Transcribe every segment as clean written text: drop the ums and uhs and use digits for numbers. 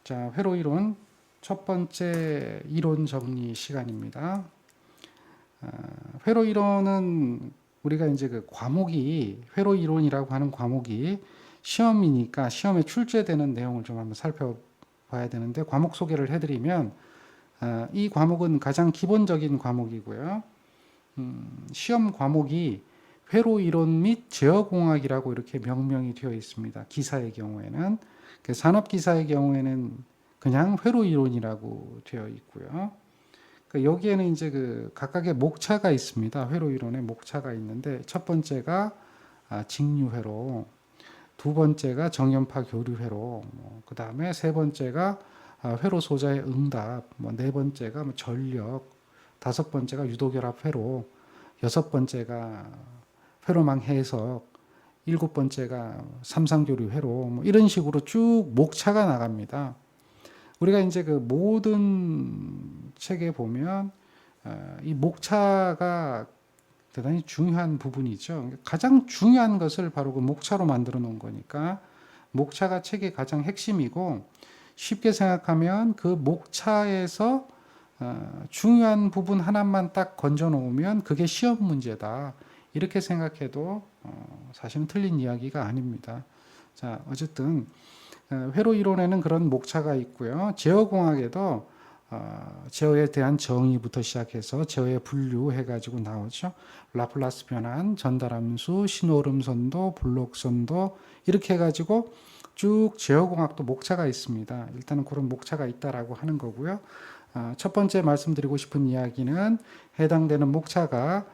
자, 회로 이론 첫 번째 이론 정리 시간입니다. 회로 이론은 우리가 이제 그 과목이 회로 이론이라고 하는 과목이 시험이니까 시험에 출제되는 내용을 좀 한번 살펴봐야 되는데 과목 소개를 해드리면 이 과목은 가장 기본적인 과목이고요. 시험 과목이 회로 이론 및 제어공학이라고 이렇게 명명이 되어 있습니다. 기사의 경우에는 산업 기사의 경우에는 그냥 회로 이론이라고 되어 있고요. 여기에는 이제 그 각각의 목차가 있습니다. 회로 이론의 목차가 있는데 첫 번째가 직류회로, 두 번째가 정연파 교류회로, 그 다음에 세 번째가 회로 소자의 응답, 네 번째가 전력, 다섯 번째가 유도결합 회로, 여섯 번째가 회로망 해석, 일곱 번째가 삼상교류 회로, 이런 식으로 쭉 목차가 나갑니다. 우리가 이제 그 모든 책에 보면 이 목차가 대단히 중요한 부분이죠. 가장 중요한 것을 바로 그 목차로 만들어 놓은 거니까 목차가 책의 가장 핵심이고 쉽게 생각하면 그 목차에서 중요한 부분 하나만 딱 건져 놓으면 그게 시험 문제다. 이렇게 생각해도 사실은 틀린 이야기가 아닙니다. 자, 어쨌든 회로 이론에는 그런 목차가 있고요. 제어공학에도 제어에 대한 정의부터 시작해서 제어의 분류 해가지고 나오죠. 라플라스 변환, 전달함수, 신호름선도, 블록선도 이렇게 해가지고 쭉 제어공학도 목차가 있습니다. 일단은 그런 목차가 있다라고 하는 거고요. 첫 번째 말씀드리고 싶은 이야기는 해당되는 목차가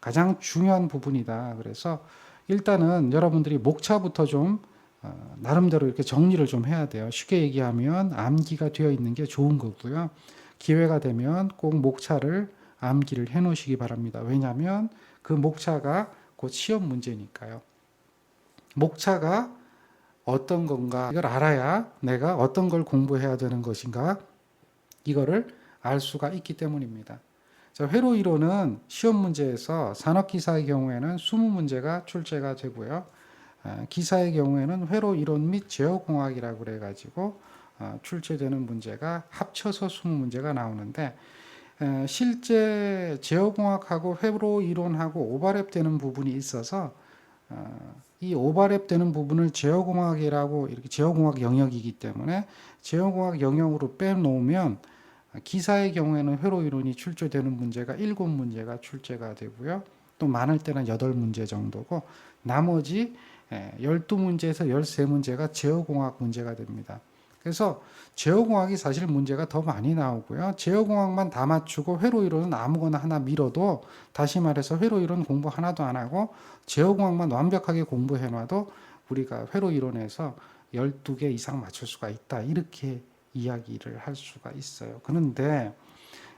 가장 중요한 부분이다. 그래서 일단은 여러분들이 목차부터 좀 나름대로 이렇게 정리를 좀 해야 돼요. 쉽게 얘기하면 암기가 되어 있는 게 좋은 거고요. 기회가 되면 꼭 목차를 암기를 해 놓으시기 바랍니다. 왜냐하면 그 목차가 곧 시험 문제니까요. 목차가 어떤 건가 이걸 알아야 내가 어떤 걸 공부해야 되는 것인가 이거를 알 수가 있기 때문입니다. 자, 회로 이론은 시험 문제에서 산업기사의 경우에는 20문제가 출제가 되고요. 기사의 경우에는 회로 이론 및 제어공학이라고 그래가지고 출제되는 문제가 합쳐서 20문제가 나오는데 실제 제어공학하고 회로 이론하고 오버랩되는 부분이 있어서 이 오버랩되는 부분을 제어공학이라고 이렇게 제어공학 영역이기 때문에 제어공학 영역으로 빼놓으면 기사의 경우에는 회로 이론이 출제되는 문제가 7문제가 출제가 되고요. 또 많을 때는 8문제 정도고 나머지 12문제에서 13문제가 제어공학 문제가 됩니다. 그래서 제어공학이 사실 문제가 더 많이 나오고요. 제어공학만 다 맞추고 회로 이론은 아무거나 하나 밀어도 다시 말해서 회로 이론 공부 하나도 안 하고 제어공학만 완벽하게 공부해 놔도 우리가 회로 이론에서 12개 이상 맞출 수가 있다. 이렇게 이야기를 할 수가 있어요. 그런데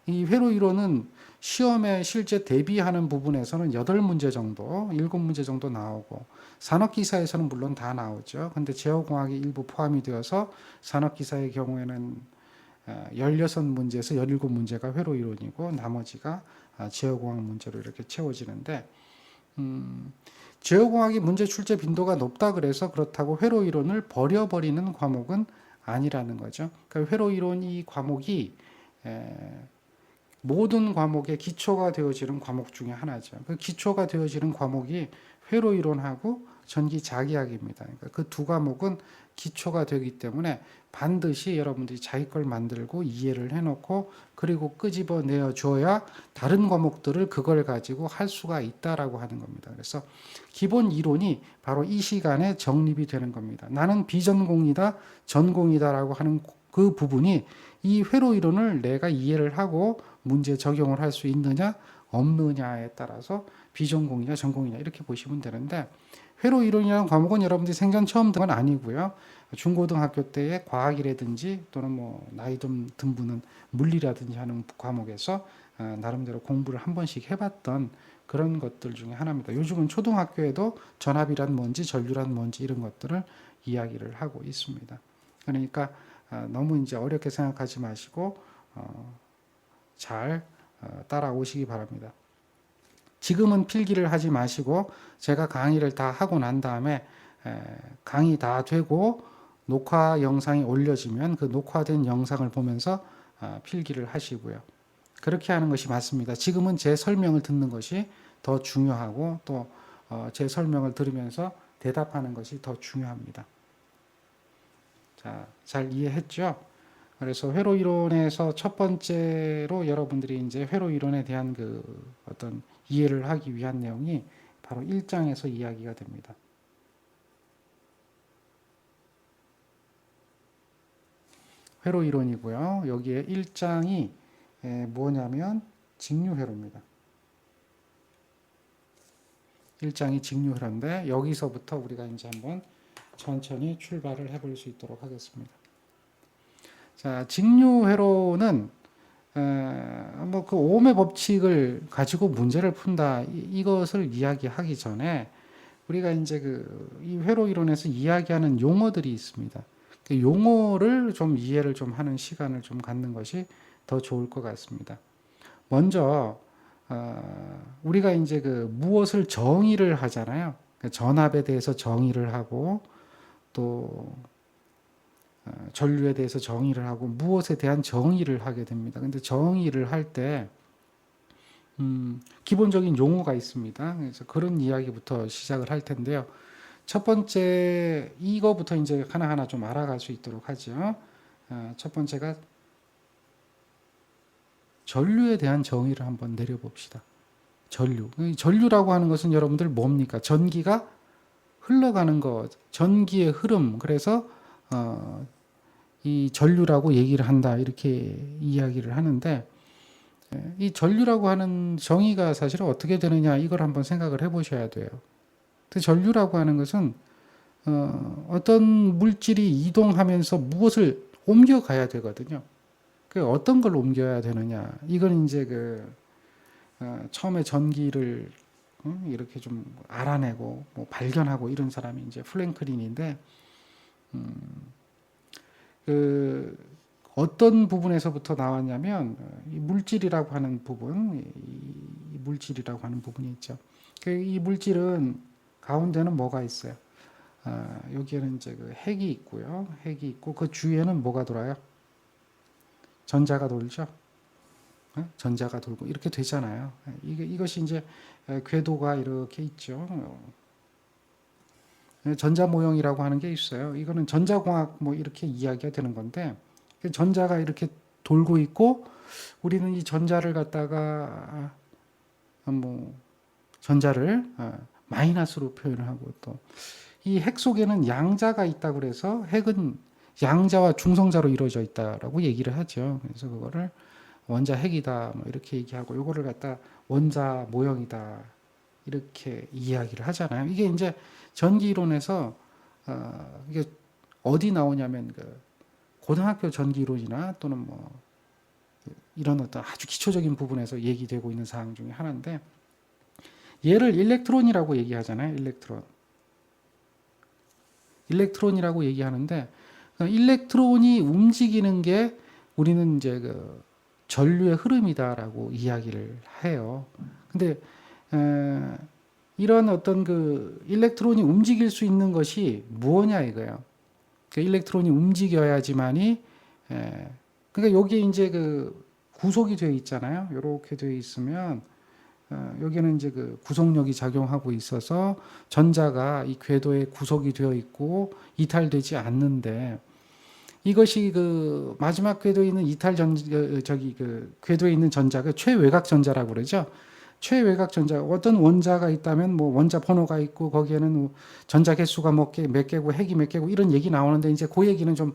이 회로 이론은 시험에 실제 대비하는 부분에서는 8문제 정도, 7문제 정도 나오고 산업기사에서는 물론 다 나오죠. 근데 제어공학이 일부 포함이 되어서 산업기사의 경우에는 16문제에서 17문제가 회로 이론이고 나머지가 제어공학 문제로 이렇게 채워지는데 제어공학이 문제 출제 빈도가 높다 그래서 그렇다고 회로 이론을 버려버리는 과목은 아니라는 거죠. 그러니까 회로 이론 이 과목이 모든 과목의 기초가 되어지는 과목 중에 하나죠. 그 기초가 되어지는 과목이 회로 이론하고 전기 자기학입니다. 그러니까 그 두 과목은 기초가 되기 때문에 반드시 여러분들이 자기 걸 만들고 이해를 해놓고 그리고 끄집어내어 줘야 다른 과목들을 그걸 가지고 할 수가 있다라고 하는 겁니다. 그래서 기본 이론이 바로 이 시간에 정립이 되는 겁니다. 나는 비전공이다, 전공이다라고 하는 그 부분이 이 회로 이론을 내가 이해를 하고 문제 적용을 할 수 있느냐 없느냐에 따라서 비전공이냐 전공이냐 이렇게 보시면 되는데 회로 이론이라는 과목은 여러분들이 생전 처음 든 건 아니고요. 중고등학교 때의 과학이라든지 또는 뭐 나이 좀 든 분은 물리라든지 하는 과목에서 나름대로 공부를 한 번씩 해봤던 그런 것들 중에 하나입니다. 요즘은 초등학교에도 전압이란 뭔지 전류란 뭔지 이런 것들을 이야기를 하고 있습니다. 그러니까 너무 이제 어렵게 생각하지 마시고 잘 따라오시기 바랍니다. 지금은 필기를 하지 마시고 제가 강의를 다 하고 난 다음에 강의 다 되고 녹화 영상이 올려지면 그 녹화된 영상을 보면서 필기를 하시고요. 그렇게 하는 것이 맞습니다. 지금은 제 설명을 듣는 것이 더 중요하고 또 제 설명을 들으면서 대답하는 것이 더 중요합니다. 자, 잘 이해했죠? 그래서 회로 이론에서 첫 번째로 여러분들이 이제 회로 이론에 대한 그 어떤 이해를 하기 위한 내용이 바로 1장에서 이야기가 됩니다. 회로 이론이고요. 여기에 1장이 뭐냐면 직류회로입니다. 1장이 직류회로인데 여기서부터 우리가 이제 한번 천천히 출발을 해볼 수 있도록 하겠습니다. 자, 직류회로는 뭐 그 오음의 법칙을 가지고 문제를 푼다 이것을 이야기하기 전에 우리가 이제 이 회로 이론에서 이야기하는 용어들이 있습니다. 그 용어를 좀 이해를 좀 하는 시간을 좀 갖는 것이 더 좋을 것 같습니다. 먼저 우리가 이제 무엇을 정의를 하잖아요. 전압에 대해서 정의를 하고 또 전류에 대해서 정의를 하고 무엇에 대한 정의를 하게 됩니다. 근데 정의를 할 때 기본적인 용어가 있습니다. 그래서 그런 이야기부터 시작을 할 텐데요. 첫 번째 이거부터 이제 하나하나 좀 알아갈 수 있도록 하죠. 첫 번째가 전류에 대한 정의를 한번 내려봅시다. 전류라고 하는 것은 여러분들 뭡니까? 전기가 흘러가는 것, 전기의 흐름. 그래서 이 전류라고 얘기를 한다 이렇게 이야기를 하는데 이 전류라고 하는 정의가 사실은 어떻게 되느냐 이걸 한번 생각을 해보셔야 돼요. 전류라고 하는 것은 어떤 물질이 이동하면서 무엇을 옮겨가야 되거든요. 그 어떤 걸 옮겨야 되느냐 이건 이제 처음에 전기를 이렇게 좀 알아내고 뭐 발견하고 이런 사람이 이제 플랭크린인데 어떤 부분에서부터 나왔냐면 이 물질이라고 하는 부분, 이 물질이라고 하는 부분이 있죠. 이 물질은 가운데는 뭐가 있어요? 여기에는 이제 핵이 있고요. 핵이 있고 그 주위에는 뭐가 돌아요? 전자가 돌죠. 전자가 돌고 이렇게 되잖아요. 이것이 이제 궤도가 이렇게 있죠. 전자 모형이라고 하는 게 있어요. 이거는 전자공학 뭐 이렇게 이야기가 되는 건데 전자가 이렇게 돌고 있고 우리는 이 전자를 갖다가 뭐 전자를 마이너스로 표현을 하고 또 이 핵 속에는 양자가 있다고 그래서 핵은 양자와 중성자로 이루어져 있다라고 얘기를 하죠. 그래서 그거를 원자 핵이다 뭐 이렇게 얘기하고 요거를 갖다 원자 모형이다 이렇게 이야기를 하잖아요. 이게 이제 전기 이론에서 이게 어디 나오냐면 고등학교 전기 이론이나 또는 뭐 이런 어떤 아주 기초적인 부분에서 얘기되고 있는 사항 중에 하나인데 얘를 일렉트론이라고 얘기하잖아요. 일렉트론이라고 얘기하는데 일렉트론이 움직이는 게 우리는 이제 전류의 흐름이다라고 이야기를 해요. 근데 이런 어떤 일렉트론이 움직일 수 있는 것이 무엇냐 이거예요. 일렉트론이 움직여야지만이 그러니까 여기에 이제 구속이 되어 있잖아요. 이렇게 되어 있으면 여기는 이제 구속력이 작용하고 있어서 전자가 이 궤도에 구속이 되어 있고 이탈되지 않는데 이것이 마지막 궤도에 있는 궤도에 있는 전자가 최외곽 전자라고 그러죠. 최외곽 전자 어떤 원자가 있다면 뭐 원자 번호가 있고 거기에는 전자 개수가 몇 개고 핵이 몇 개고 이런 얘기 나오는데 이제 그 얘기는 좀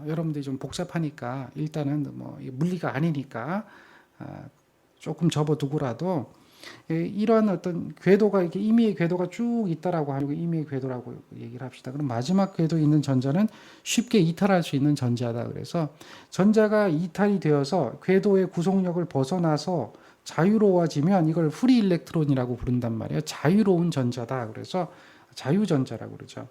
여러분들이 좀 복잡하니까 일단은 뭐 물리가 아니니까 조금 접어두고라도 이러한 어떤 궤도가 이렇게 임의의 궤도가 쭉 있다라고 하고 임의의 궤도라고 얘기를 합시다. 그럼 마지막 궤도에 있는 전자는 쉽게 이탈할 수 있는 전자다. 그래서 전자가 이탈이 되어서 궤도의 구속력을 벗어나서 자유로워지면 이걸 프리 일렉트론이라고 부른단 말이에요. 자유로운 전자다. 그래서 자유전자라고 그러죠.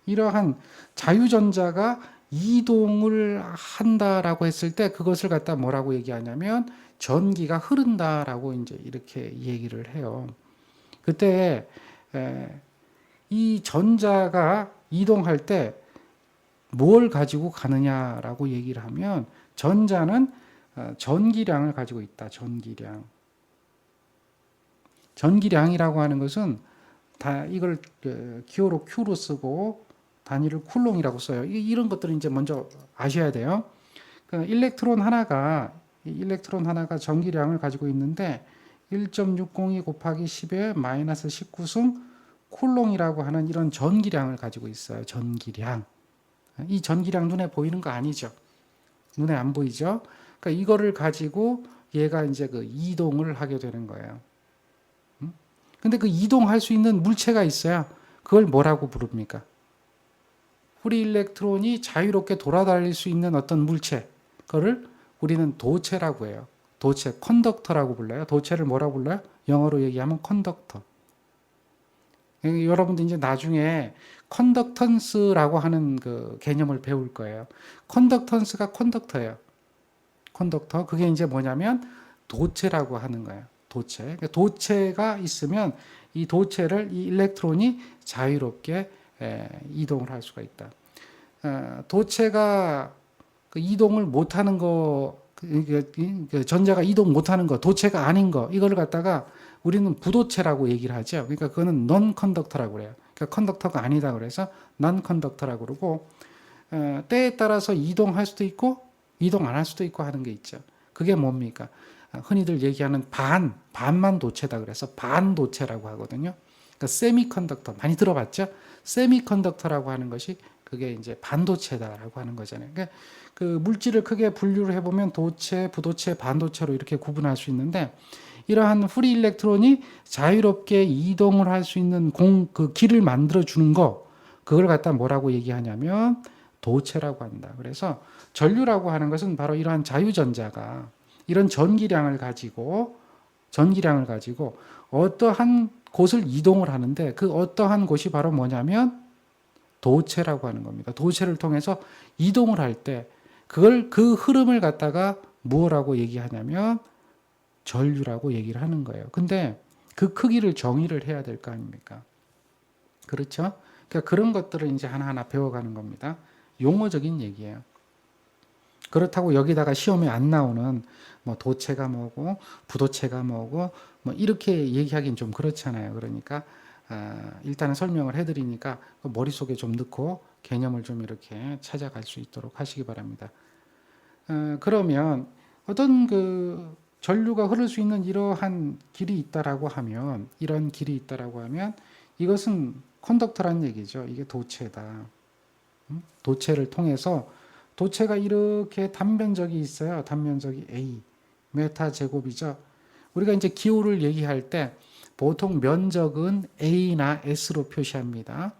이러한 자유전자가 이동을 한다라고 했을 때 그것을 갖다 뭐라고 얘기하냐면 전기가 흐른다라고 이제 이렇게 얘기를 해요. 그때 이 전자가 이동할 때 뭘 가지고 가느냐라고 얘기를 하면 전자는 전기량을 가지고 있다. 전기량. 전기량이라고 하는 것은 다 이걸 기호로 Q로 쓰고 단위를 쿨롱이라고 써요. 이런 것들을 이제 먼저 아셔야 돼요. 일렉트론 하나가 전기량을 가지고 있는데 1.602 곱하기 10의 마이너스 19승 쿨롱이라고 하는 이런 전기량을 가지고 있어요. 전기량. 이 전기량 눈에 보이는 거 아니죠? 눈에 안 보이죠? 그러니까 이거를 가지고 얘가 이제 그 이동을 하게 되는 거예요. 근데 그 이동할 수 있는 물체가 있어요. 그걸 뭐라고 부릅니까? 프리 일렉트론이 자유롭게 돌아다닐 수 있는 어떤 물체. 그거를 우리는 도체라고 해요. 도체, 컨덕터라고 불러요. 도체를 뭐라고 불러요? 영어로 얘기하면 컨덕터. 여러분들 이제 나중에 컨덕턴스라고 하는 그 개념을 배울 거예요. 컨덕턴스가 컨덕터예요. 컨덕터. 그게 이제 뭐냐면 도체라고 하는 거예요. 도체. 도체가 있으면 이 도체를 이 일렉트론이 자유롭게 이동을 할 수가 있다. 도체가 그 이동을 못하는 거, 전자가 이동 못하는 거, 도체가 아닌 거, 이걸 갖다가 우리는 부도체라고 얘기를 하죠. 그러니까 그거는 non 컨덕터라고 그래요. 그러니까 컨덕터가 아니다 그래서 non 컨덕터라고 그러고 때에 따라서 이동할 수도 있고 이동 안 할 수도 있고 하는 게 있죠. 그게 뭡니까? 흔히들 얘기하는 반만 도체다 그래서 반도체라고 하거든요. 그러니까 세미컨덕터 많이 들어봤죠? 세미컨덕터라고 하는 것이 그게 이제 반도체다라고 하는 거잖아요. 그러니까 그 물질을 크게 분류를 해보면 도체, 부도체, 반도체로 이렇게 구분할 수 있는데 이러한 프리 일렉트론이 자유롭게 이동을 할 수 있는 그 길을 만들어 주는 거 그걸 갖다 뭐라고 얘기하냐면 도체라고 한다. 그래서 전류라고 하는 것은 바로 이러한 자유전자가 이런 전기량을 가지고 어떠한 곳을 이동을 하는데 그 어떠한 곳이 바로 뭐냐면 도체라고 하는 겁니다. 도체를 통해서 이동을 할 때 그걸 그 흐름을 갖다가 뭐라고 얘기하냐면 전류라고 얘기를 하는 거예요. 근데 그 크기를 정의를 해야 될 거 아닙니까? 그렇죠? 그러니까 그런 것들을 이제 하나하나 배워가는 겁니다. 용어적인 얘기예요. 그렇다고 여기다가 시험에 안 나오는 뭐 도체가 뭐고 부도체가 뭐고 뭐 이렇게 얘기하기는 좀 그렇잖아요. 그러니까 일단은 설명을 해드리니까 머릿속에 좀 넣고 개념을 좀 이렇게 찾아갈 수 있도록 하시기 바랍니다. 그러면 어떤 그 전류가 흐를 수 있는 이러한 길이 있다라고 하면 이런 길이 있다라고 하면 이것은 컨덕터란 얘기죠. 이게 도체다. 도체를 통해서 도체가 이렇게 단면적이 있어요. 단면적이 A 메타 제곱이죠. 우리가 이제 기호를 얘기할 때 보통 면적은 A나 S로 표시합니다.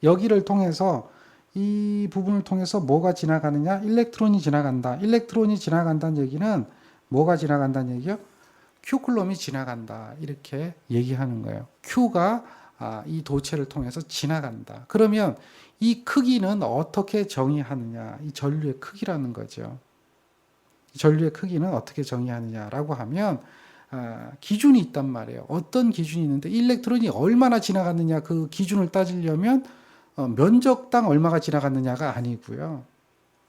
여기를 통해서 이 부분을 통해서 뭐가 지나가느냐? 일렉트론이 지나간다. 일렉트론이 지나간다는 얘기는 뭐가 지나간다는 얘기요? Q쿨럼이 지나간다. 이렇게 얘기하는 거예요. Q가 이 도체를 통해서 지나간다. 그러면 이 크기는 어떻게 정의하느냐? 이 전류의 크기라는 거죠. 전류의 크기는 어떻게 정의하느냐라고 하면 기준이 있단 말이에요. 어떤 기준이 있는데 일렉트론이 얼마나 지나갔느냐 그 기준을 따지려면 면적당 얼마가 지나갔느냐가 아니고요.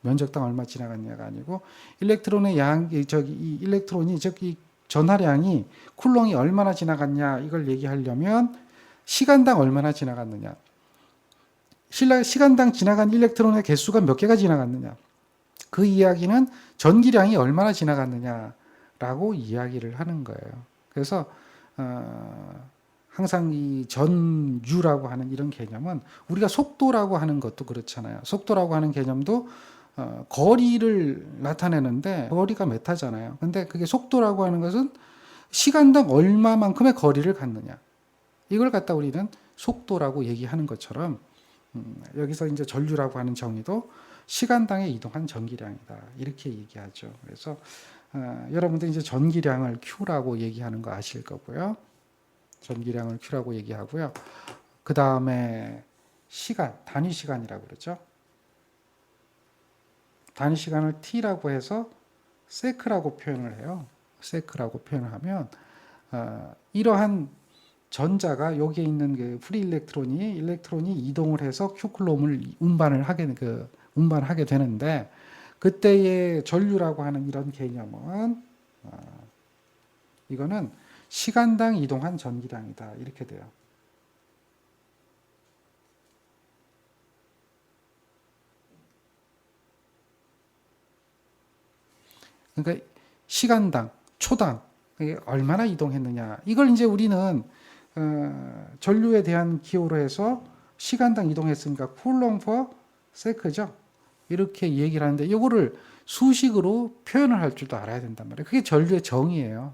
면적당 얼마 지나갔냐가 아니고 일렉트론의 이 일렉트론이 이 전하량이 쿨롱이 얼마나 지나갔냐 이걸 얘기하려면 시간당 얼마나 지나갔느냐. 시간당 지나간 일렉트론의 개수가 몇 개가 지나갔느냐. 그 이야기는 전기량이 얼마나 지나갔느냐라고 이야기를 하는 거예요. 그래서 항상 이 전유라고 하는 이런 개념은 우리가 속도라고 하는 것도 그렇잖아요. 속도라고 하는 개념도 거리를 나타내는데 거리가 메타잖아요. 근데 그게 속도라고 하는 것은 시간당 얼마만큼의 거리를 갖느냐. 이걸 갖다 우리는 속도라고 얘기하는 것처럼 여기서 이제 전류라고 하는 정의도 시간당에 이동한 전기량이다. 이렇게 얘기하죠. 그래서 여러분들 이제 전기량을 Q라고 얘기하는 거 아실 거고요. 전기량을 Q라고 얘기하고요. 그 다음에 시간, 단위 시간이라고 그러죠. 단위 시간을 T라고 해서 세크라고 표현을 해요. 세크라고 표현을 하면 이러한 전자가 여기에 있는 그 프리 일렉트론이 이동을 해서 q 쿨롬을 운반하게 되는데 그때의 전류라고 하는 이런 개념은 이거는 시간당 이동한 전기량이다 이렇게 돼요. 그러니까 시간당, 초당 얼마나 이동했느냐. 이걸 이제 우리는 전류에 대한 기호로 해서 시간당 이동했으니까 쿨롱 퍼 세크죠. 이렇게 얘기를 하는데 이거를 수식으로 표현을 할 줄도 알아야 된단 말이에요. 그게 전류의 정의예요.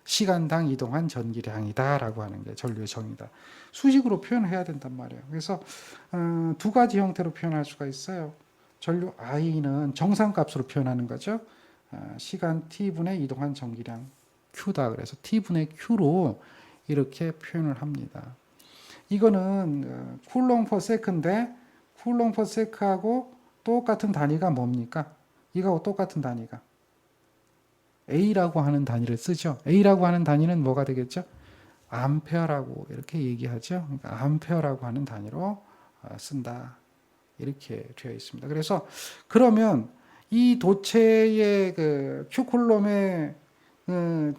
시간당 이동한 전기량이다라고 하는 게 전류의 정의다. 수식으로 표현해야 된단 말이에요. 그래서 두 가지 형태로 표현할 수가 있어요. 전류 I는 정상값으로 표현하는 거죠. 시간 t분에 이동한 전기량 Q다. 그래서 t분의 Q로 이렇게 표현을 합니다. 이거는 쿨롱 퍼 세크인데 쿨롱 퍼 세크하고 똑같은 단위가 뭡니까? 이거하고 똑같은 단위가 A라고 하는 단위를 쓰죠. A라고 하는 단위는 뭐가 되겠죠? 암페어라고 이렇게 얘기하죠. 그러니까 암페어라고 하는 단위로 쓴다. 이렇게 되어 있습니다. 그래서 그러면 이 도체의 그 Q쿨롬의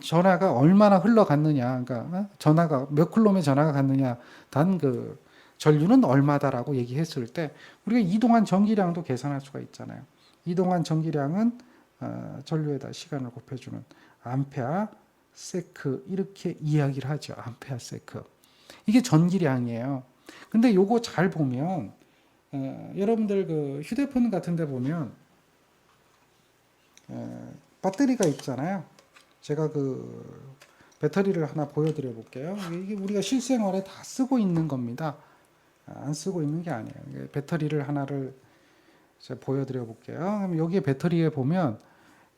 전하가 얼마나 흘러갔느냐, 그러니까 전하가 몇 쿨롬의 전하가 갔느냐, 단 그 전류는 얼마다라고 얘기했을 때 우리가 이동한 전기량도 계산할 수가 있잖아요. 이동한 전기량은 전류에다 시간을 곱해주는 암페어 세크 이렇게 이야기를 하죠. 암페어 세크. 이게 전기량이에요. 근데 요거 잘 보면 여러분들 그 휴대폰 같은 데 보면 배터리가 있잖아요. 제가 그 배터리를 하나 보여드려 볼게요. 이게 우리가 실생활에 다 쓰고 있는 겁니다. 안 쓰고 있는 게 아니에요. 배터리를 하나를 제가 보여드려 볼게요. 그럼 여기에 배터리에 보면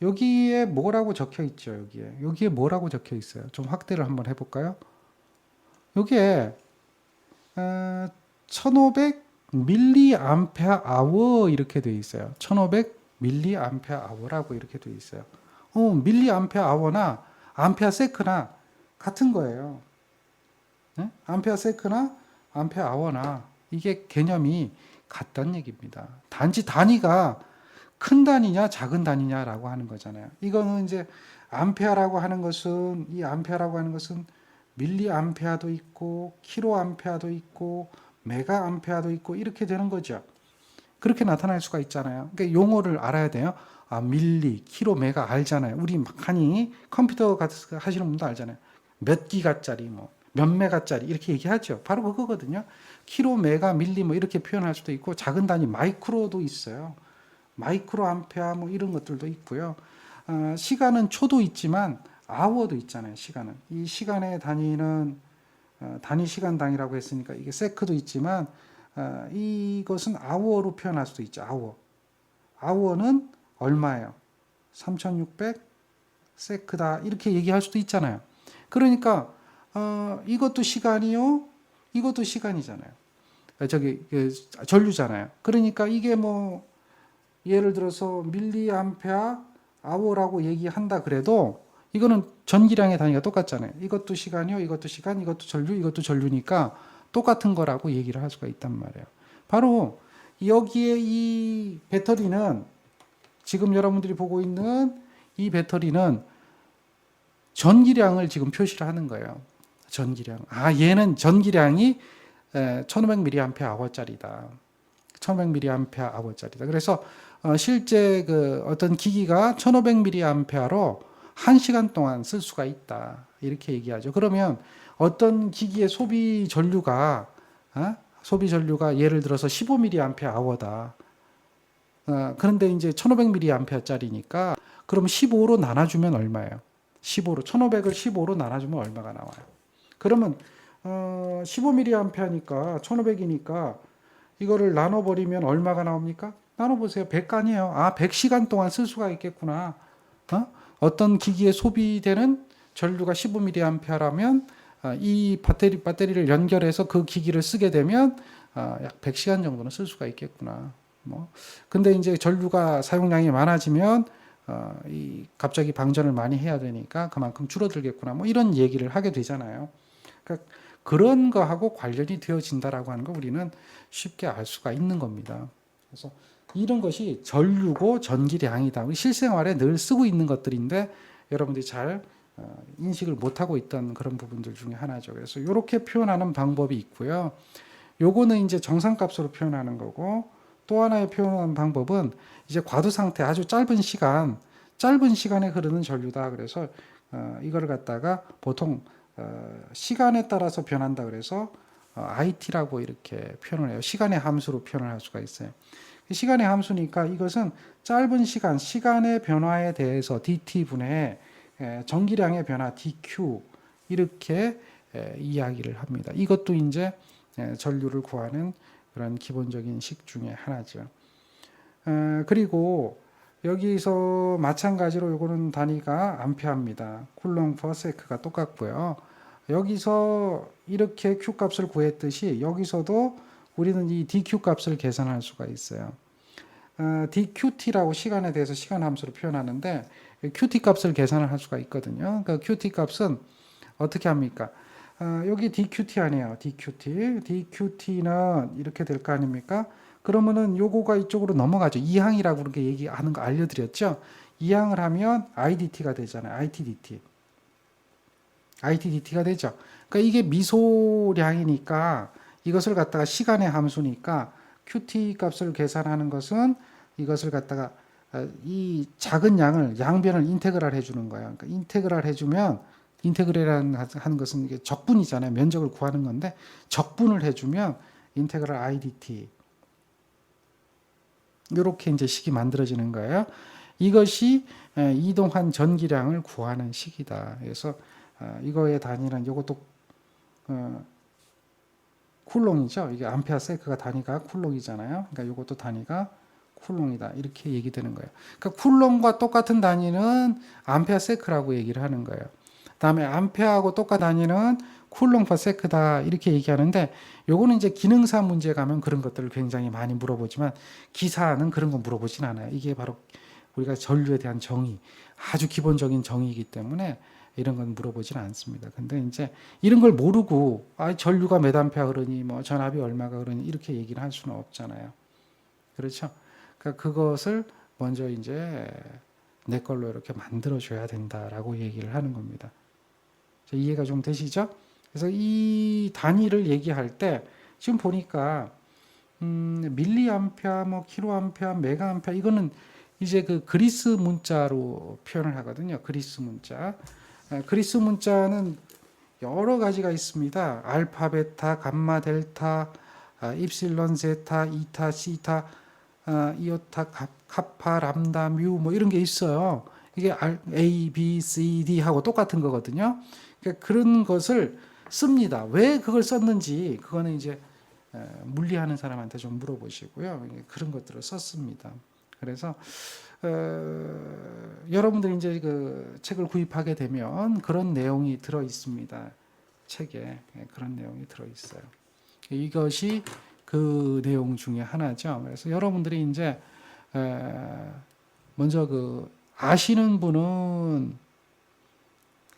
여기에 뭐라고 적혀 있죠? 여기에 뭐라고 적혀 있어요? 좀 확대를 한번 해볼까요? 여기에 1500 밀리암페어 아워 이렇게 돼 있어요. 1500 밀리암페어 아워라고 이렇게 돼 있어요. 밀리암페어 아워나 암페어 세크나 같은 거예요. 네? 암페어 세크나 암페어 아워나 이게 개념이 같다는 얘기입니다. 단지 단위가 큰 단위냐 작은 단위냐라고 하는 거잖아요. 이거는 이제 암페어라고 하는 것은 이 암페어라고 하는 것은 밀리암페어도 있고 킬로암페어도 있고 메가암페어도 있고 이렇게 되는 거죠. 그렇게 나타날 수가 있잖아요. 그러니까 용어를 알아야 돼요. 밀리, 킬로, 메가 알잖아요. 우리 많이 컴퓨터 하시는 분도 알잖아요. 몇 기가짜리, 몇 메가짜리 이렇게 얘기하죠. 바로 그거거든요. 킬로, 메가, 밀리 이렇게 표현할 수도 있고 작은 단위 마이크로도 있어요. 마이크로 암페어 이런 것들도 있고요. 시간은 초도 있지만 아워도 있잖아요. 시간은 이 시간의 단위는 단위 시간당이라고 했으니까 이게 세크도 있지만 이것은 아워로 표현할 수도 있죠. 아워는 얼마예요? 3600 세크다 이렇게 얘기할 수도 있잖아요. 그러니까 이것도 시간이요, 이것도 시간이잖아요. 전류잖아요. 그러니까 이게 예를 들어서 밀리암페어 아워라고 얘기한다 그래도 이거는 전기량의 단위가 똑같잖아요. 이것도 시간이요, 이것도 시간, 이것도 전류, 이것도 전류니까 똑같은 거라고 얘기를 할 수가 있단 말이에요. 바로 여기에 이 배터리는 지금 여러분들이 보고 있는 이 배터리는 전기량을 지금 표시를 하는 거예요. 전기량. 얘는 전기량이 1500mAh짜리다. 1500mAh짜리다. 그래서 실제 그 어떤 기기가 1500mAh로 1시간 동안 쓸 수가 있다. 이렇게 얘기하죠. 그러면 어떤 기기의 소비 전류가 예를 들어서 15mAh다. 그런데 이제 1500mAh짜리니까 그럼 15로 나눠주면 얼마예요? 15로 1500을 15로 나눠주면 얼마가 나와요? 그러면 15mAh니까 1500이니까 이거를 나눠버리면 얼마가 나옵니까? 나눠보세요. 100 아니에요. 100시간 동안 쓸 수가 있겠구나. 어떤 기기에 소비되는 전류가 15mAh라면 이 배터리를 연결해서 그 기기를 쓰게 되면 약 100시간 정도는 쓸 수가 있겠구나. 근데 이제 전류가 사용량이 많아지면 갑자기 방전을 많이 해야 되니까 그만큼 줄어들겠구나. 이런 얘기를 하게 되잖아요. 그러니까 그런 거하고 관련이 되어진다라고 하는 거 우리는 쉽게 알 수가 있는 겁니다. 그래서 이런 것이 전류고 전기량이다. 우리 실생활에 늘 쓰고 있는 것들인데 여러분들이 잘 인식을 못하고 있던 그런 부분들 중에 하나죠. 그래서 이렇게 표현하는 방법이 있고요. 요거는 이제 정상값으로 표현하는 거고 또 하나의 표현하는 방법은 이제 과도 상태 아주 짧은 시간에 흐르는 전류다. 그래서 이거를 갖다가 보통 시간에 따라서 변한다. 그래서 IT라고 이렇게 표현을 해요. 시간의 함수로 표현을 할 수가 있어요. 시간의 함수니까 이것은 짧은 시간의 변화에 대해서 dt분의 전기량의 변화 dq 이렇게 이야기를 합니다. 이것도 이제 전류를 구하는 그런 기본적인 식 중에 하나죠. 그리고 여기서 마찬가지로 요거는 단위가 암페어입니다. 쿨롱 퍼 세크가 똑같고요. 여기서 이렇게 Q 값을 구했듯이 여기서도 우리는 이 DQ 값을 계산할 수가 있어요. DQT라고 시간에 대해서 시간 함수로 표현하는데 QT 값을 계산을 할 수가 있거든요. 그러니까 QT 값은 어떻게 합니까? 여기 DQT 아니에요. DQT는 이렇게 될 거 아닙니까? 그러면은 요거가 이쪽으로 넘어가죠. 이항이라고 그렇게 얘기하는 거 알려드렸죠. 이항을 하면 IDT가 되잖아요. ITDT가 되죠. 그러니까 이게 미소량이니까 이것을 갖다가 시간의 함수니까 QT 값을 계산하는 것은 이것을 갖다가 이 작은 양변을 인테그랄 해주는 거예요. 그러니까 인테그랄 해주면 인테그랄 하는 것은 이게 적분이잖아요. 면적을 구하는 건데 적분을 해주면 인테그랄 IDT 이렇게 이제 식이 만들어지는 거예요. 이것이 이동한 전기량을 구하는 식이다. 그래서 이거의 단위는 이것도 쿨롱이죠. 이게 암페어 세크가 단위가 쿨롱이잖아요. 그러니까 이것도 단위가 쿨롱이다. 이렇게 얘기되는 거예요. 그러니까 쿨롱과 똑같은 단위는 암페어 세크라고 얘기를 하는 거예요. 다음에 암페어하고 똑같은 단위는 쿨롱 퍼 세크다. 이렇게 얘기하는데 요거는 이제 기능사 문제 가면 그런 것들을 굉장히 많이 물어보지만 기사는 그런 거 물어보진 않아요. 이게 바로 우리가 전류에 대한 정의, 아주 기본적인 정의이기 때문에 이런 건 물어보진 않습니다. 근데 이제 이런 걸 모르고 전류가 몇 암페어 흐르니 뭐 전압이 얼마가 흐르니 이렇게 얘기를 할 수는 없잖아요. 그렇죠? 그러니까 그것을 먼저 이제 내 걸로 이렇게 만들어 줘야 된다라고 얘기를 하는 겁니다. 이해가 좀 되시죠? 그래서 이 단위를 얘기할 때 지금 보니까 밀리암페어, 뭐 킬로암페어, 메가암페어 이거는 이제 그 그리스 문자로 표현을 하거든요. 그리스 문자. 그리스 문자는 여러 가지가 있습니다. 알파, 베타, 감마, 델타, 입실론, 제타, 이타, 시타, 이오타, 카파, 람다, 뮤 뭐 이런 게 있어요. 이게 A, B, C, D 하고 똑같은 거거든요. 그러니까 그런 것을 씁니다. 왜 그걸 썼는지 그거는 이제 물리하는 사람한테 좀 물어보시고요. 그런 것들을 썼습니다. 그래서 여러분들이 이제 그 책을 구입하게 되면 그런 내용이 들어 있습니다. 책에 그런 내용이 들어 있어요. 이것이 그 내용 중에 하나죠. 그래서 여러분들이 이제 먼저 그 아시는 분은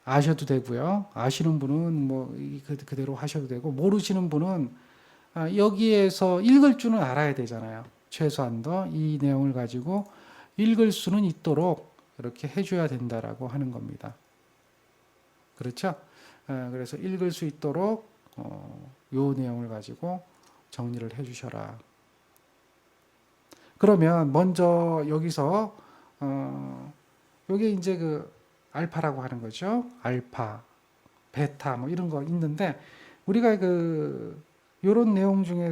아셔도 되고요. 아시는 분은 뭐 그대로 하셔도 되고 모르시는 분은 여기에서 읽을 줄은 알아야 되잖아요. 최소한도 이 내용을 가지고 읽을 수는 있도록 이렇게 해줘야 된다라고 하는 겁니다. 그렇죠? 그래서 읽을 수 있도록 요 내용을 가지고 정리를 해주셔라. 그러면 먼저 여기서 요게 이제 그 알파라고 하는 거죠. 알파, 베타 뭐 이런 거 있는데 우리가 그 요런 내용 중에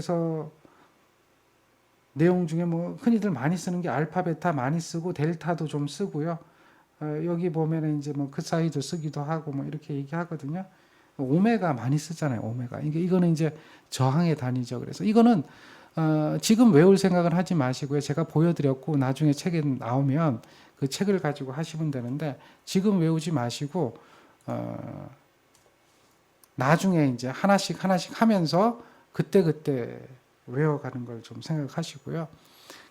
뭐 흔히들 많이 쓰는 게 알파, 베타 많이 쓰고 델타도 좀 쓰고요. 여기 보면은 이제 뭐 그 사이도 쓰기도 하고 뭐 이렇게 얘기하거든요. 오메가 많이 쓰잖아요. 오메가. 이거는 이제 저항의 단위죠. 그래서 이거는 지금 외울 생각을 하지 마시고요. 제가 보여드렸고 나중에 책에 나오면 그 책을 가지고 하시면 되는데 지금 외우지 마시고 나중에 이제 하나씩 하면서 그때 외워가는 걸 좀 생각하시고요.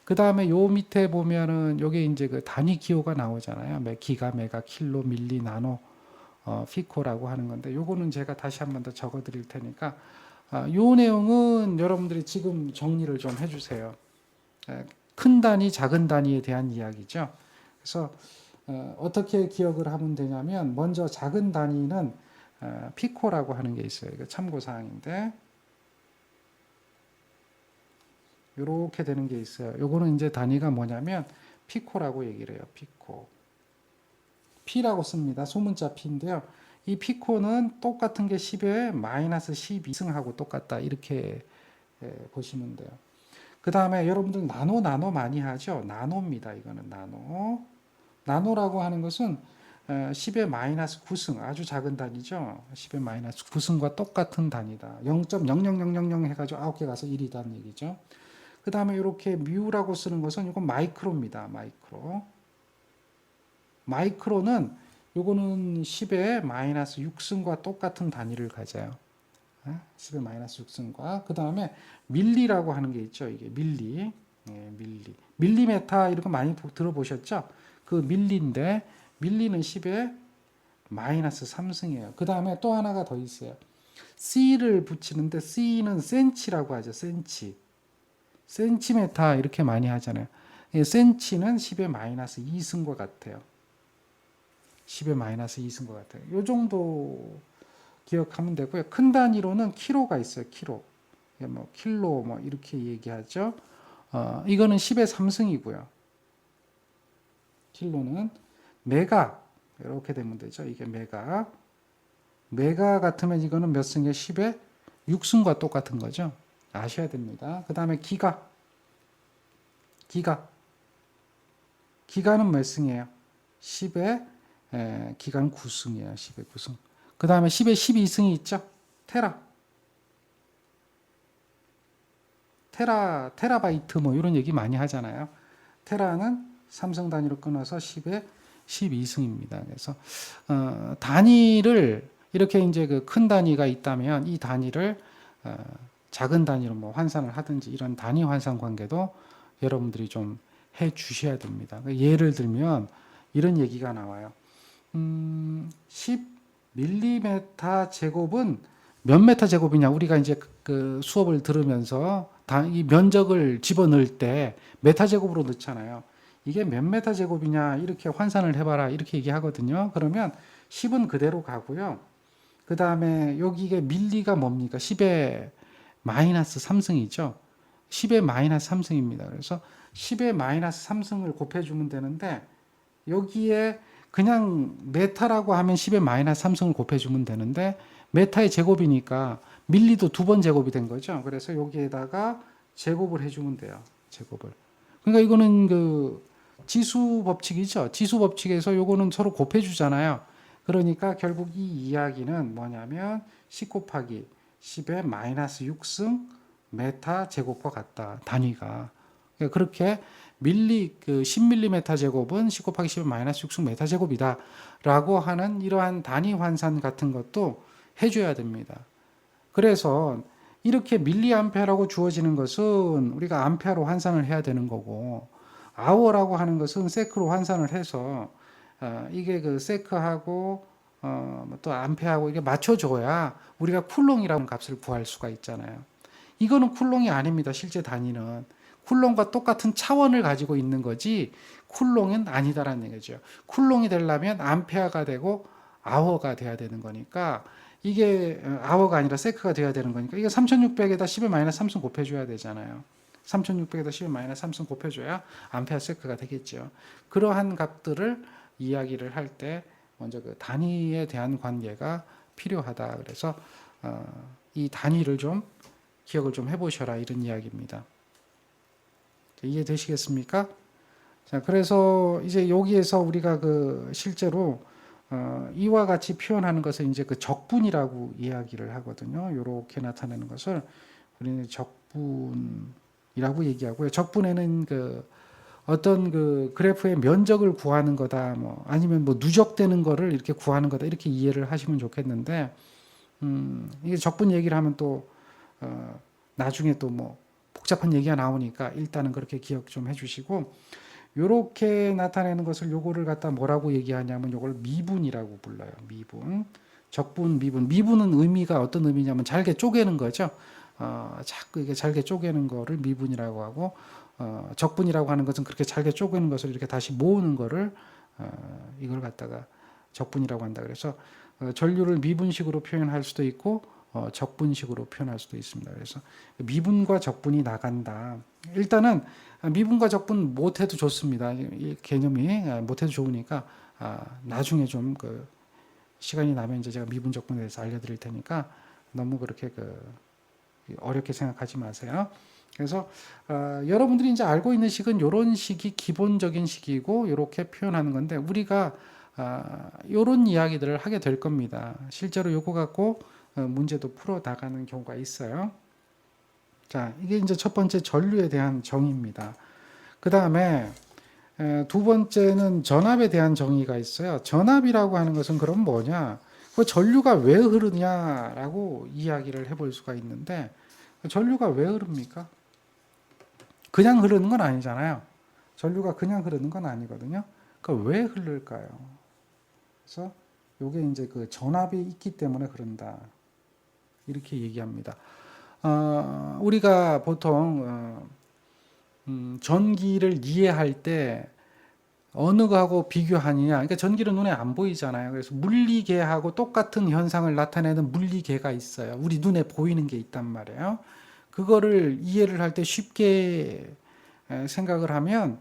그 다음에 요 밑에 보면은 요게 이제 그 단위 기호가 나오잖아요. 기가, 메가, 킬로, 밀리, 나노 피코라고 하는 건데 요거는 제가 다시 한번 더 적어 드릴 테니까 요 내용은 여러분들이 지금 정리를 좀 해주세요. 큰 단위, 작은 단위에 대한 이야기죠. 그래서 어떻게 기억을 하면 되냐면 먼저 작은 단위는 피코라고 하는 게 있어요. 이거 참고사항인데 이렇게 되는 게 있어요. 요거는 이제 단위가 뭐냐면 피코라고 얘기를 해요. 피코. P라고 씁니다. 소문자 P인데요. 이 피코는 똑같은 게 10의 마이너스 12승하고 똑같다. 이렇게 보시면 돼요. 그 다음에 여러분들 나노 많이 하죠. 나노입니다. 이거는 나노. 나노라고 하는 것은 10의 마이너스 9승 아주 작은 단위죠. 10의 마이너스 9승과 똑같은 단위다. 0.00000 해가지고 9개 가서 1이다는 얘기죠. 그 다음에 이렇게 뮤라고 쓰는 것은 이건 마이크로입니다. 마이크로. 마이크로는 요거는 10의 마이너스 6승과 똑같은 단위를 가져요. 10의 마이너스 6승과 그 다음에 밀리라고 하는 게 있죠. 이게 밀리, 밀리, 밀리메타 이런 거 많이 들어보셨죠? 그 밀리인데 밀리는 10의 마이너스 3승이에요. 그 다음에 또 하나가 더 있어요. C를 붙이는데 C는 센치라고 하죠. 센치, 센티메타 이렇게 많이 하잖아요. 센치는 10의 마이너스 2승과 같아요. 10의 마이너스 2승과 같아요. 요 정도 기억하면 되고요. 큰 단위로는 키로가 있어요. 키로. 뭐 킬로 뭐 이렇게 얘기하죠. 이거는 10의 3승이고요. 킬로는 메가 이렇게 되면 되죠. 이게 메가. 메가 같으면 이거는 몇 승이에요? 10의 6승과 똑같은 거죠. 아셔야 됩니다. 그 다음에 기가. 기가는 몇 승이에요? 10의 기가는 9승이에요. 10의 9승. 그 다음에 10의 12승이 있죠. 테라바이트 뭐 이런 얘기 많이 하잖아요. 테라는 삼성 단위로 끊어서 10의 12승입니다. 그래서 단위를 이렇게 이제 그 큰 단위가 있다면 이 단위를 작은 단위로 뭐 환산을 하든지 이런 단위 환산 관계도 여러분들이 좀 해 주셔야 됩니다. 예를 들면 이런 얘기가 나와요. 10밀리메타 제곱은 몇 메타 제곱이냐? 우리가 이제 그 수업을 들으면서 이 면적을 집어넣을 때 메타 제곱으로 넣잖아요. 이게 몇 메타 제곱이냐? 이렇게 환산을 해봐라. 이렇게 얘기하거든요. 그러면 10은 그대로 가고요. 그 다음에 여기 이게 밀리가 뭡니까? 10의 마이너스 3승이죠. 10의 마이너스 3승입니다. 그래서 10의 마이너스 3승을 곱해주면 되는데 여기에 그냥 메타라고 하면 10의 마이너스 3승을 곱해주면 되는데 메타의 제곱이니까 밀리도 두 번 제곱이 된 거죠. 그래서 여기에다가 제곱을 해주면 돼요. 제곱을. 그러니까 이거는 그 지수 법칙이죠. 지수 법칙에서 요거는 서로 곱해주잖아요. 그러니까 결국 이 이야기는 뭐냐면 10 곱하기 10의 마이너스 6승 메타 제곱과 같다. 단위가. 그렇게 밀리 그 10mm 제곱은 10 곱하기 10의 마이너스 6승 메타 제곱이다 라고 하는 이러한 단위 환산 같은 것도 해줘야 됩니다. 그래서 이렇게 밀리암페어라고 주어지는 것은 우리가 암페어로 환산을 해야 되는 거고 아워라고 하는 것은 세크로 환산을 해서 이게 그 세크하고 또 암페어하고 이게 맞춰줘야 우리가 쿨롱이라는 값을 구할 수가 있잖아요. 이거는 쿨롱이 아닙니다. 실제 단위는. 쿨롱과 똑같은 차원을 가지고 있는 거지 쿨롱은 아니다라는 얘기죠. 쿨롱이 되려면 암페어가 되고 아워가 돼야 되는 거니까 이게 아워가 아니라 세크가 돼야 되는 거니까 이게 3600에다 10의 마이너스 3승 곱해줘야 되잖아요. 3600에다 10의 마이너스 3승 곱해줘야 암페어 세크가 되겠죠. 그러한 값들을 이야기를 할 때 먼저 그 단위에 대한 관계가 필요하다. 그래서 이 단위를 좀 기억을 좀 해보셔라 이런 이야기입니다. 이해되시겠습니까? 자, 그래서 이제 여기에서 우리가 그 실제로 이와 같이 표현하는 것을 이제 그 적분이라고 이야기를 하거든요. 이렇게 나타내는 것을 우리는 적분이라고 얘기하고요. 적분에는 그 어떤 그 그래프의 면적을 구하는 거다, 뭐 아니면 뭐 누적되는 거를 이렇게 구하는 거다 이렇게 이해를 하시면 좋겠는데, 이게 적분 얘기를 하면 또 나중에 또 뭐 복잡한 얘기가 나오니까 일단은 그렇게 기억 좀 해주시고 요렇게 나타내는 것을 요거를 갖다 뭐라고 얘기하냐면 요걸 미분이라고 불러요. 미분. 적분, 미분. 미분은 의미가 어떤 의미냐면 잘게 쪼개는 거죠. 자꾸 이게 잘게 쪼개는 거를 미분이라고 하고, 적분이라고 하는 것은 그렇게 잘게 쪼개는 것을 이렇게 다시 모으는 거를 이걸 갖다가 적분이라고 한다. 그래서 전류를 미분식으로 표현할 수도 있고 적분식으로 표현할 수도 있습니다. 그래서 미분과 적분이 나간다. 일단은 미분과 적분 못해도 좋습니다. 이 개념이 못해도 좋으니까 나중에 좀 그 시간이 나면 이제 제가 미분 적분에 대해서 알려드릴 테니까 너무 그렇게 어렵게 생각하지 마세요. 그래서 여러분들이 이제 알고 있는 식은 이런 식이 기본적인 식이고 이렇게 표현하는 건데 우리가 이런 이야기들을 하게 될 겁니다. 실제로 요거 갖고 문제도 풀어 나가는 경우가 있어요. 자, 이게 이제 첫 번째 전류에 대한 정의입니다. 그 다음에 두 번째는 전압에 대한 정의가 있어요. 전압이라고 하는 것은 그럼 뭐냐? 그 전류가 왜 흐르냐라고 이야기를 해볼 수가 있는데 전류가 왜 흐릅니까? 그냥 흐르는 건 아니잖아요. 전류가 그냥 흐르는 건 아니거든요. 그 왜 흐를까요? 그래서 이게 이제 그 전압이 있기 때문에 흐른다. 이렇게 얘기합니다. 우리가 보통 전기를 이해할 때 어느 거하고 비교하느냐. 그러니까 전기는 눈에 안 보이잖아요. 그래서 물리계하고 똑같은 현상을 나타내는 물리계가 있어요. 우리 눈에 보이는 게 있단 말이에요. 그거를 이해를 할 때 쉽게 생각을 하면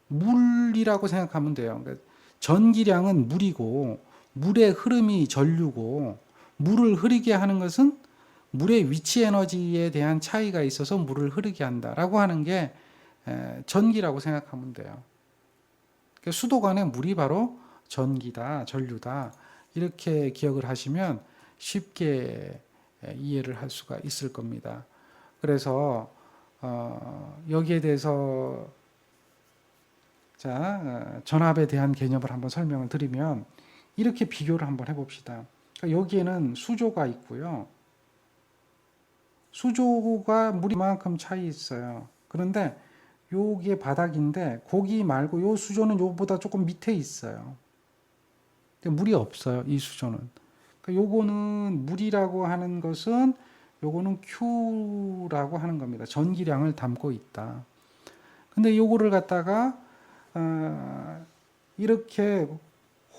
물이라고 생각하면 돼요. 그러니까 전기량은 물이고 물의 흐름이 전류고 물을 흐르게 하는 것은 물의 위치 에너지에 대한 차이가 있어서 물을 흐르게 한다라고 하는 게 전기라고 생각하면 돼요. 수도관의 물이 바로 전기다, 전류다 이렇게 기억을 하시면 쉽게 이해를 할 수가 있을 겁니다. 그래서 여기에 대해서 전압에 대한 개념을 한번 설명을 드리면 이렇게 비교를 한번 해봅시다. 그러니까 여기에는 수조가 있고요. 수조가 물이 이만큼 차이 있어요. 그런데 요게 바닥인데 거기 말고 요 수조는 요보다 조금 밑에 있어요. 근데 물이 없어요. 이 수조는. 그러니까 요거는 물이라고 하는 것은 요거는 Q라고 하는 겁니다. 전기량을 담고 있다. 근데 요거를 갖다가 이렇게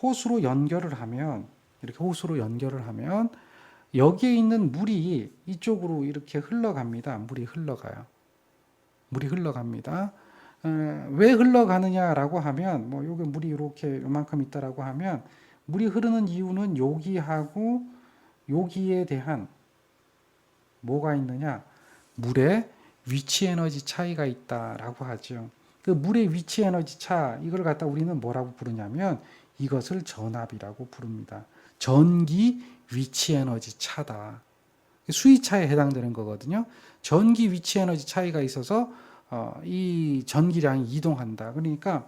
호수로 연결을 하면 여기에 있는 물이 이쪽으로 이렇게 흘러갑니다. 물이 흘러갑니다. 왜 흘러가느냐라고 하면 뭐 여기 물이 이렇게 요만큼 있다라고 하면 물이 흐르는 이유는 여기하고 여기에 대한 뭐가 있느냐? 물의 위치 에너지 차이가 있다라고 하죠. 그 물의 위치 에너지 차 이걸 갖다 우리는 뭐라고 부르냐면 이것을 전압이라고 부릅니다. 전기 위치 에너지 차다. 수위차에 해당되는 거거든요. 전기 위치 에너지 차이가 있어서 이 전기량이 이동한다. 그러니까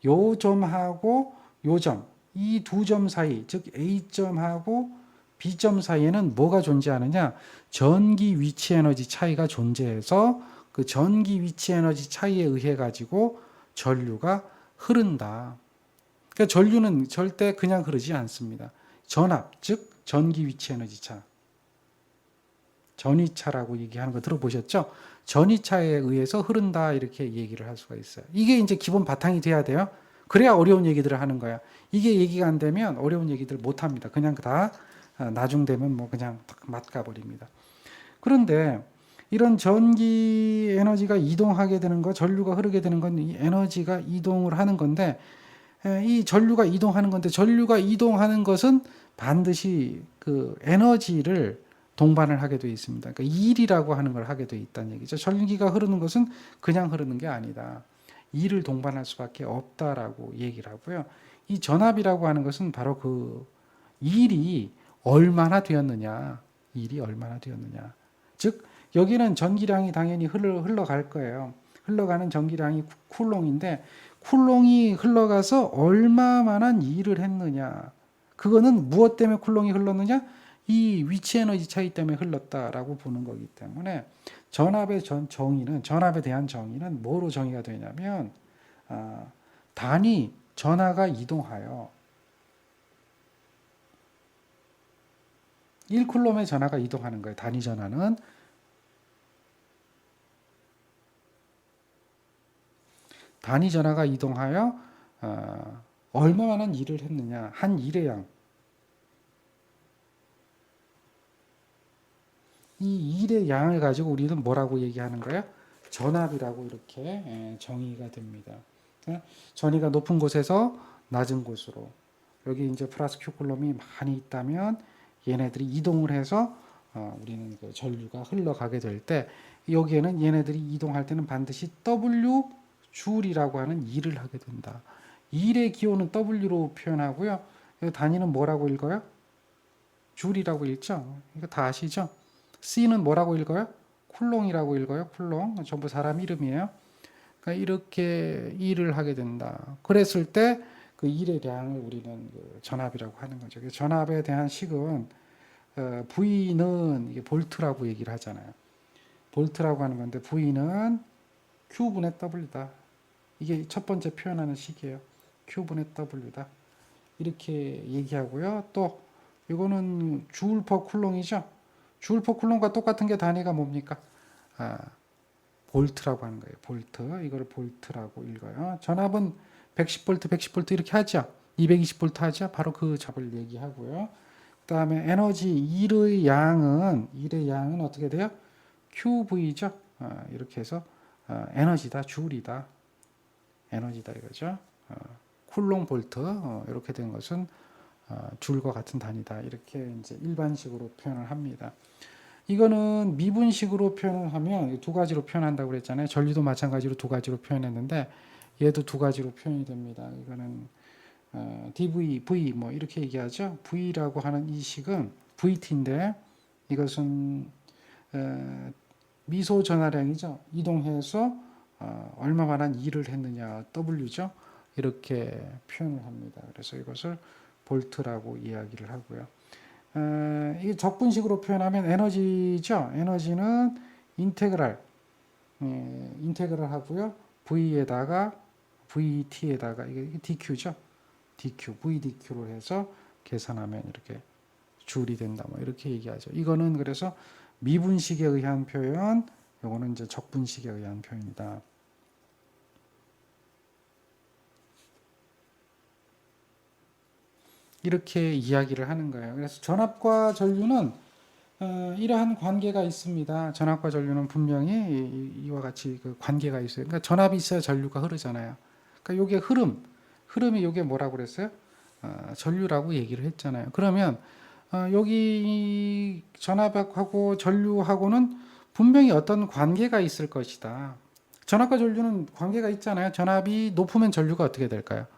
요 점하고 요 점, 이 두 점 사이, 즉 A점하고 B점 사이에는 뭐가 존재하느냐? 전기 위치 에너지 차이가 존재해서 그 전기 위치 에너지 차이에 의해 가지고 전류가 흐른다. 그러니까 전류는 절대 그냥 흐르지 않습니다. 전압, 즉 전기 위치 에너지 차. 전위차라고 얘기하는 거 들어보셨죠? 전위차에 의해서 흐른다 이렇게 얘기를 할 수가 있어요. 이게 이제 기본 바탕이 돼야 돼요. 그래야 어려운 얘기들을 하는 거야. 이게 얘기가 안 되면 어려운 얘기들 못 합니다. 그냥 다 나중 되면 뭐 그냥 맛 가버립니다. 그런데 이런 전기 에너지가 이동하게 되는 거, 전류가 흐르게 되는 건 이 에너지가 이동을 하는 건데 이 전류가 이동하는 건데 전류가 이동하는 것은 반드시 그 에너지를 동반을 하게 되어 있습니다. 그러니까 일이라고 하는 걸 하게 되어 있다는 얘기죠. 전기가 흐르는 것은 그냥 흐르는 게 아니다. 일을 동반할 수밖에 없다라고 얘기를 하고요. 이 전압이라고 하는 것은 바로 그 일이 얼마나 되었느냐. 즉 여기는 전기량이 당연히 흘러갈 거예요. 흘러가는 전기량이 쿨롱인데 쿨롱이 흘러가서 얼마만한 일을 했느냐. 그거는 무엇 때문에 쿨롱이 흘렀느냐? 이 위치 에너지 차이 때문에 흘렀다라고 보는 거기 때문에 전압에 대한 정의는 뭐로 정의가 되냐면 단위 전하가 이동하여 1쿨럼의 전하가 이동하는 거예요. 단위 전하는 단위 전하가 이동하여 얼마만한 일을 했느냐, 한 일의 양. 이 일의 양을 가지고 우리는 뭐라고 얘기하는 거예요? 전압이라고 이렇게 정의가 됩니다. 전위가 높은 곳에서 낮은 곳으로, 여기 이제 플러스 Q 쿨럼이 많이 있다면 얘네들이 이동을 해서 우리는 그 전류가 흘러가게 될 때, 여기에는 얘네들이 이동할 때는 반드시 W 줄이라고 하는 일을 하게 된다. 일의 기호는 W로 표현하고요. 단위는 뭐라고 읽어요? 줄이라고 읽죠. 이거 다 아시죠? C는 뭐라고 읽어요? 쿨롱이라고 읽어요. 쿨롱. 전부 사람 이름이에요. 그러니까 이렇게 일을 하게 된다. 그랬을 때 그 일의 량을 우리는 그 전압이라고 하는 거죠. 전압에 대한 식은 V는 이게 볼트라고 얘기를 하잖아요. 볼트라고 하는 건데 V는 Q분의 W다. 이게 첫 번째 표현하는 식이에요. Q분의 W다. 이렇게 얘기하고요. 또 이거는 주울 퍼 쿨롱이죠. 주울 퍼 쿨롱과 똑같은 게 단위가 뭡니까? 볼트라고 하는 거예요. 볼트. 이걸 볼트라고 읽어요. 전압은 110볼트, 110볼트 이렇게 하죠. 220볼트 하죠. 바로 그 잡을 얘기하고요. 그 다음에 에너지 일의 양은 어떻게 돼요? QV죠. 이렇게 해서 에너지다, 줄이다. 에너지다 이거죠. 쿨롱 볼트 이렇게 된 것은 줄과 같은 단위다. 이렇게 이제 일반식으로 표현을 합니다. 이거는 미분식으로 표현을 하면 두 가지로 표현한다고 그랬잖아요. 전류도 마찬가지로 두 가지로 표현했는데 얘도 두 가지로 표현이 됩니다. 이거는 dV, V 뭐 이렇게 얘기하죠. V라고 하는 이 식은 VT인데 이것은 미소 전하량이죠. 이동해서 얼마만한 일을 했느냐 W죠. 이렇게 표현을 합니다. 그래서 이것을 볼트라고 이야기를 하고요. 이게 적분식으로 표현하면 에너지죠. 에너지는 인테그랄 하고요. VT에다가 이게 DQ죠. DQ, VDQ로 해서 계산하면 이렇게 줄이 된다. 뭐 이렇게 얘기하죠. 이거는 그래서 미분식에 의한 표현, 요거는 이제 적분식에 의한 표현이다. 이렇게 이야기를 하는 거예요. 그래서 전압과 전류는 이러한 관계가 있습니다. 전압과 전류는 분명히 이와 같이 그 관계가 있어요. 그러니까 전압이 있어야 전류가 흐르잖아요. 그러니까 요게 흐름이 요게 뭐라고 그랬어요? 전류라고 얘기를 했잖아요. 그러면 여기 전압하고 전류하고는 분명히 어떤 관계가 있을 것이다. 전압과 전류는 관계가 있잖아요. 전압이 높으면 전류가 어떻게 될까요?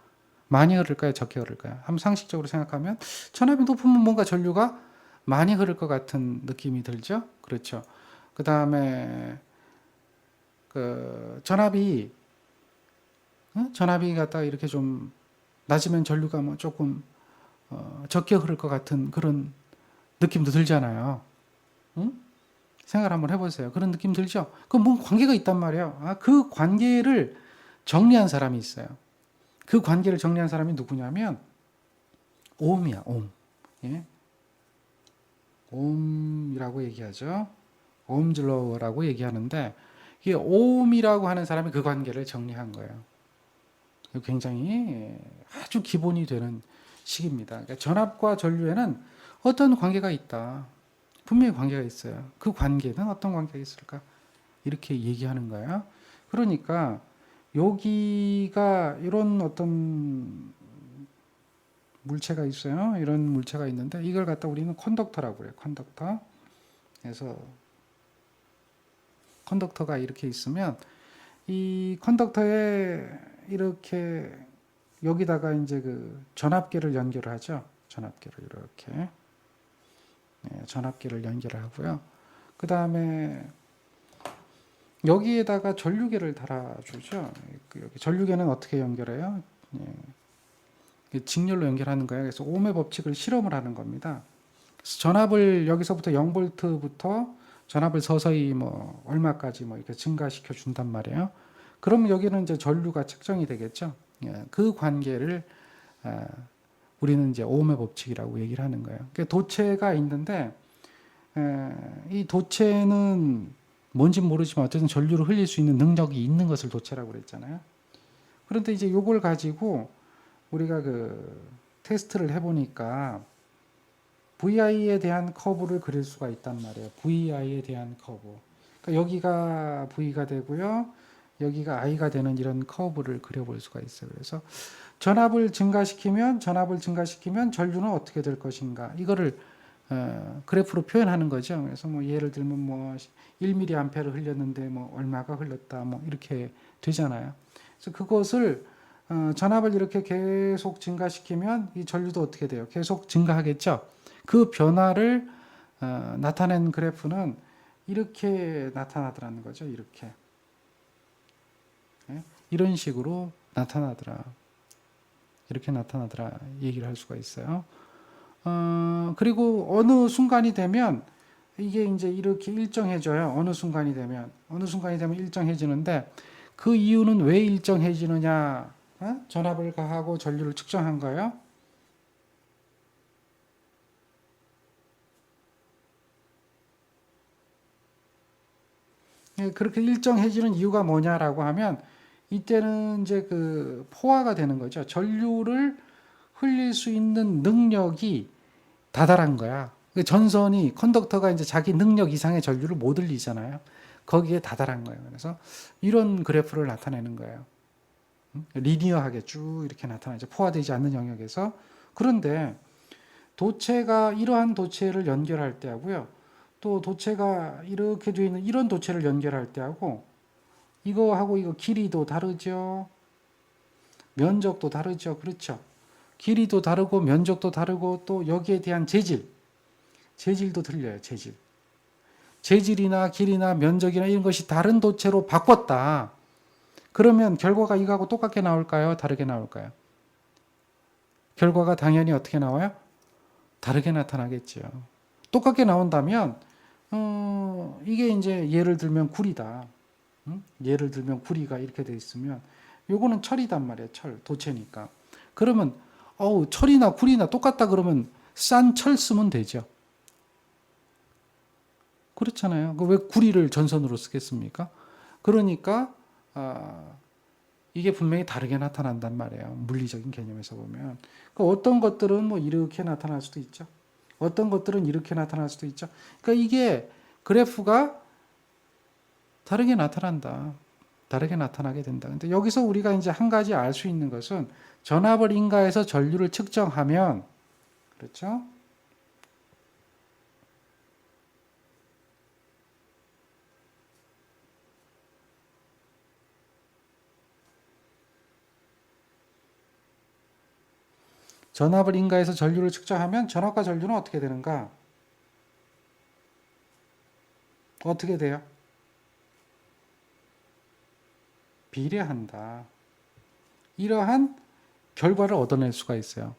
많이 흐를까요? 적게 흐를까요? 한번 상식적으로 생각하면 전압이 높으면 뭔가 전류가 많이 흐를 것 같은 느낌이 들죠? 그렇죠. 그 다음에 그 전압이 갖다 이렇게 좀 낮으면 전류가 뭐 조금 적게 흐를 것 같은 그런 느낌도 들잖아요. 응? 생각을 한번 해보세요. 그런 느낌 들죠? 그 뭔 관계가 있단 말이에요. 그 관계를 정리한 사람이 있어요. 그 관계를 정리한 사람이 누구냐면 옴이야. 옴. 예? 옴이라고 얘기하죠. 옴즐러워라고 얘기하는데 이게 옴이라고 하는 사람이 그 관계를 정리한 거예요. 굉장히 아주 기본이 되는 식입니다. 그러니까 전압과 전류에는 어떤 관계가 있다. 분명히 관계가 있어요. 그 관계는 어떤 관계가 있을까? 이렇게 얘기하는 거예요. 그러니까 여기가 이런 어떤 물체가 있어요. 이런 물체가 있는데 이걸 갖다 우리는 컨덕터라고 그래요. 컨덕터. 그래서 컨덕터가 이렇게 있으면 이 컨덕터에 이렇게 여기다가 이제 그 전압계를 연결을 하죠. 전압계를 이렇게 전압계를 연결을 하고요. 그 다음에 여기에다가 전류계를 달아주죠. 여기 전류계는 어떻게 연결해요? 직렬로 연결하는 거예요. 그래서 옴의 법칙을 실험을 하는 겁니다. 그래서 전압을 여기서부터 0볼트부터 전압을 서서히 뭐 얼마까지 뭐 이렇게 증가시켜 준단 말이에요. 그럼 여기는 이제 전류가 측정이 되겠죠. 예, 그 관계를 우리는 이제 오음의 법칙이라고 얘기를 하는 거예요. 그러니까 도체가 있는데 이 도체는 뭔지 모르지만 어쨌든 전류를 흘릴 수 있는 능력이 있는 것을 도체라고 그랬잖아요. 그런데 이제 요걸 가지고 우리가 그 테스트를 해보니까 VI에 대한 커브를 그릴 수가 있단 말이에요. VI에 대한 커브. 그러니까 여기가 V가 되고요. 여기가 I가 되는 이런 커브를 그려볼 수가 있어요. 그래서 전압을 증가시키면 전류는 어떻게 될 것인가. 이거를 그래프로 표현하는 거죠. 그래서 뭐 예를 들면 뭐 1mA를 흘렸는데 뭐 얼마가 흘렀다 뭐 이렇게 되잖아요. 그래서 그것을 전압을 이렇게 계속 증가시키면 이 전류도 어떻게 돼요? 계속 증가하겠죠. 그 변화를 나타낸 그래프는 이렇게 나타나더라는 거죠. 이렇게. 예? 이런 식으로 나타나더라. 이렇게 나타나더라. 얘기를 할 수가 있어요. 그리고 어느 순간이 되면 이게 이제 이렇게 일정해져요. 어느 순간이 되면 일정해지는데 그 이유는 왜 일정해지느냐? 전압을 가하고 전류를 측정한 거예요. 예, 그렇게 일정해지는 이유가 뭐냐라고 하면 이때는 이제 그 포화가 되는 거죠. 전류를 흘릴 수 있는 능력이 다다란 거야. 그 전선이 컨덕터가 이제 자기 능력 이상의 전류를 못 흘리잖아요. 거기에 다다란 거예요. 그래서 이런 그래프를 나타내는 거예요. 리니어하게 쭉 이렇게 나타나죠. 포화되지 않는 영역에서. 그런데 도체가 이러한 도체를 연결할 때하고요. 또 도체가 이렇게 되어 있는 이런 도체를 연결할 때하고 이거하고 이거 길이도 다르죠. 면적도 다르죠. 그렇죠. 길이도 다르고 면적도 다르고 또 여기에 대한 재질도 틀려요. 재질이나 길이나 면적이나 이런 것이 다른 도체로 바꿨다. 그러면 결과가 이거하고 똑같게 나올까요? 다르게 나올까요? 결과가 당연히 어떻게 나와요? 다르게 나타나겠죠. 똑같게 나온다면 이게 이제 예를 들면 구리다. 예를 들면 구리가 이렇게 돼 있으면 요거는 철이단 말이에요. 도체니까. 그러면 철이나 구리나 똑같다 그러면 싼 철 쓰면 되죠. 그렇잖아요. 왜 구리를 전선으로 쓰겠습니까? 그러니까 이게 분명히 다르게 나타난단 말이에요. 물리적인 개념에서 보면. 그러니까 어떤 것들은 뭐 이렇게 나타날 수도 있죠. 어떤 것들은 이렇게 나타날 수도 있죠. 그러니까 이게 그래프가 다르게 나타난다. 다르게 나타나게 된다. 근데 여기서 우리가 이제 한 가지 알 수 있는 것은 전압을 인가해서 전류를 측정하면, 그렇죠? 전압을 인가해서 전류를 측정하면 전압과 전류는 어떻게 되는가? 어떻게 돼요? 비례한다. 이러한 결과를 얻어낼 수가 있어요.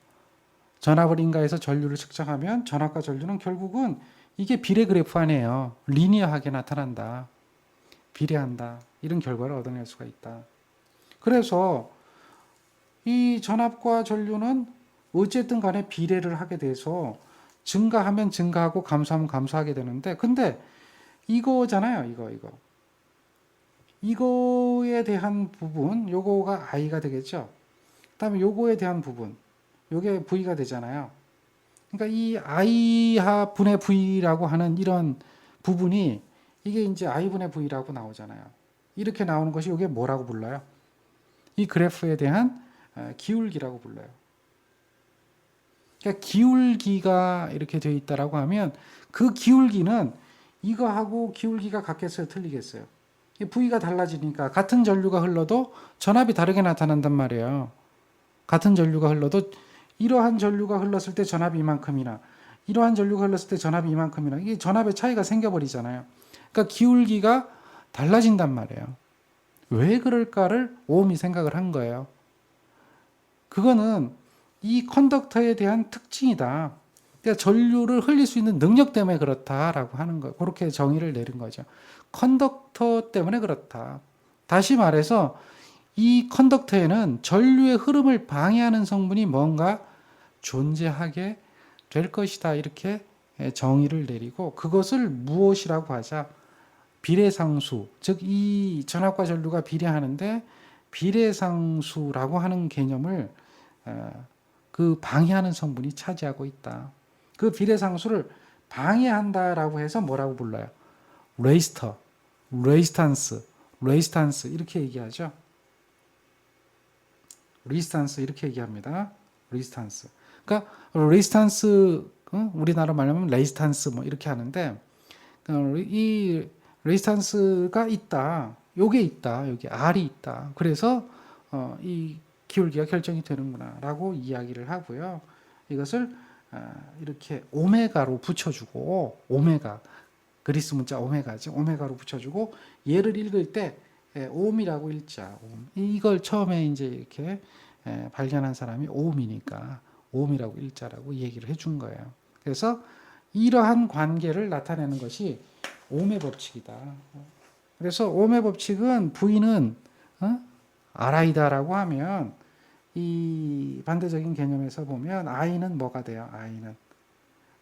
전압을 인가해서 전류를 측정하면 전압과 전류는 결국은 이게 비례 그래프 아니에요. 리니어하게 나타난다. 비례한다. 이런 결과를 얻어낼 수가 있다. 그래서 이 전압과 전류는 어쨌든 간에 비례를 하게 돼서 증가하면 증가하고 감소하면 감소하게 되는데 근데 이거잖아요. 이거. 이거에 대한 부분, 요거가 I가 되겠죠. 그다음에 요거에 대한 부분, 요게 V가 되잖아요. 그러니까 이 I 분의 V라고 하는 이런 부분이 이게 이제 I분의 V라고 나오잖아요. 이렇게 나오는 것이 요게 뭐라고 불러요? 이 그래프에 대한 기울기라고 불러요. 그러니까 기울기가 이렇게 되어 있다라고 하면 그 기울기는 이거하고 기울기가 같겠어요? 틀리겠어요? V가 달라지니까 같은 전류가 흘러도 전압이 다르게 나타난단 말이에요. 같은 전류가 흘러도 이러한 전류가 흘렀을 때 전압이 이만큼이나 이러한 전류가 흘렀을 때 전압이 이만큼이나 이게 전압의 차이가 생겨버리잖아요. 그러니까 기울기가 달라진단 말이에요. 왜 그럴까를 오음이 생각을 한 거예요. 그거는 이 컨덕터에 대한 특징이다. 그러니까 전류를 흘릴 수 있는 능력 때문에 그렇다라고 하는 거예요. 그렇게 정의를 내린 거죠. 컨덕터 때문에 그렇다. 다시 말해서 이 컨덕터에는 전류의 흐름을 방해하는 성분이 뭔가 존재하게 될 것이다. 이렇게 정의를 내리고 그것을 무엇이라고 하자? 비례상수, 즉 이 전압과 전류가 비례하는데 비례상수라고 하는 개념을 그 방해하는 성분이 차지하고 있다. 그 비례상수를 방해한다라고 해서 뭐라고 불러요? 레이스터, 레이스탄스 이렇게 얘기하죠. 레이스탄스 이렇게 얘기합니다. 레이스탄스. 그러니까 레이스탄스 우리나라 말하면 레이스탄스 뭐 이렇게 하는데 이 레이스탄스가 있다. 요게 있다. 여기 R이 있다. 그래서 이 기울기가 결정이 되는구나라고 이야기를 하고요. 이것을 이렇게 오메가로 붙여주고 오메가 그리스 문자 오메가지 오메가로 붙여주고 얘를 읽을 때 옴이라고 읽자. 옴. 이걸 처음에 이제 이렇게 발견한 사람이 옴이니까 옴이라고 읽자라고 얘기를 해준 거예요. 그래서 이러한 관계를 나타내는 것이 옴의 법칙이다. 그래서 옴의 법칙은 V는 Ri다라고 하면 이 반대적인 개념에서 보면 I는 뭐가 돼요? I는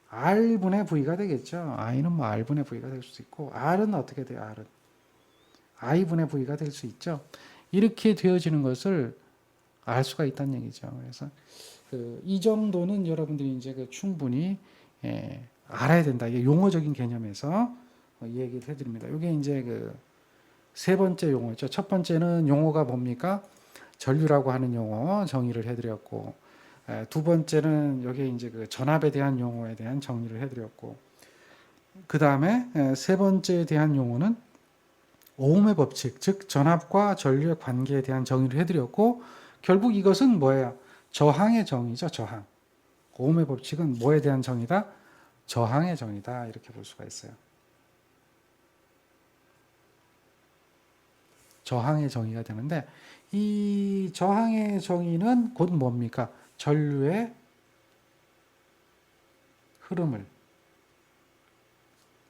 R분의 V가 되겠죠. I는 뭐 R분의 V가 될 수도 있고 R은 어떻게 돼요? R은 I분의 V가 될 수 있죠. 이렇게 되어지는 것을 알 수가 있다는 얘기죠. 그래서 이 정도는 여러분들이 이제 충분히 알아야 된다. 이게 용어적인 개념에서 얘기를 해드립니다. 이게 이제 세 번째 용어죠. 첫 번째는 용어가 뭡니까? 전류라고 하는 용어 정의를 해드렸고, 두 번째는 여기 이제 전압에 대한 용어에 대한 정의를 해드렸고, 그 다음에 세 번째에 대한 용어는 오음의 법칙, 즉 전압과 전류의 관계에 대한 정의를 해드렸고, 결국 이것은 뭐예요? 저항의 정의죠. 저항. 오음의 법칙은 뭐에 대한 정의다? 저항의 정의다. 이렇게 볼 수가 있어요. 저항의 정의가 되는데 이 저항의 정의는 곧 뭡니까? 전류의 흐름을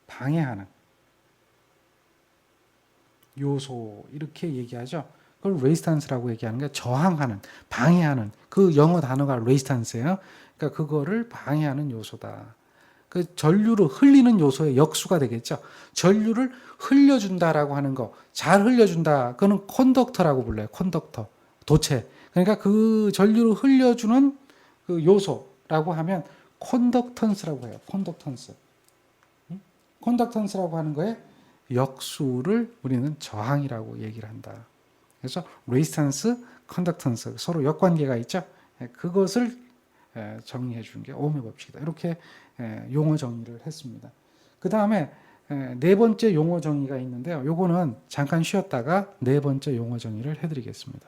방해하는 요소 이렇게 얘기하죠. 그걸 레이스탄스라고 얘기하는 게 저항하는, 방해하는 그 영어 단어가 레이스탄스예요. 그러니까 그거를 방해하는 요소다. 그 전류를 흘리는 요소의 역수가 되겠죠. 전류를 흘려준다라고 하는 거, 잘 흘려준다. 그거는 컨덕터라고 불러요. 컨덕터, 도체. 그러니까 그 전류를 흘려주는 그 요소라고 하면 컨덕턴스라고 해요. 컨덕턴스. 컨덕턴스라고 하는 거에 역수를 우리는 저항이라고 얘기를 한다. 그래서 레지스탄스, 컨덕턴스 서로 역관계가 있죠. 그것을 정리해 주는 게 오음의 법칙이다. 이렇게 용어 정의를 했습니다. 그 다음에 네 번째 용어 정의가 있는데요. 요거는 잠깐 쉬었다가 네 번째 용어 정의를 해드리겠습니다.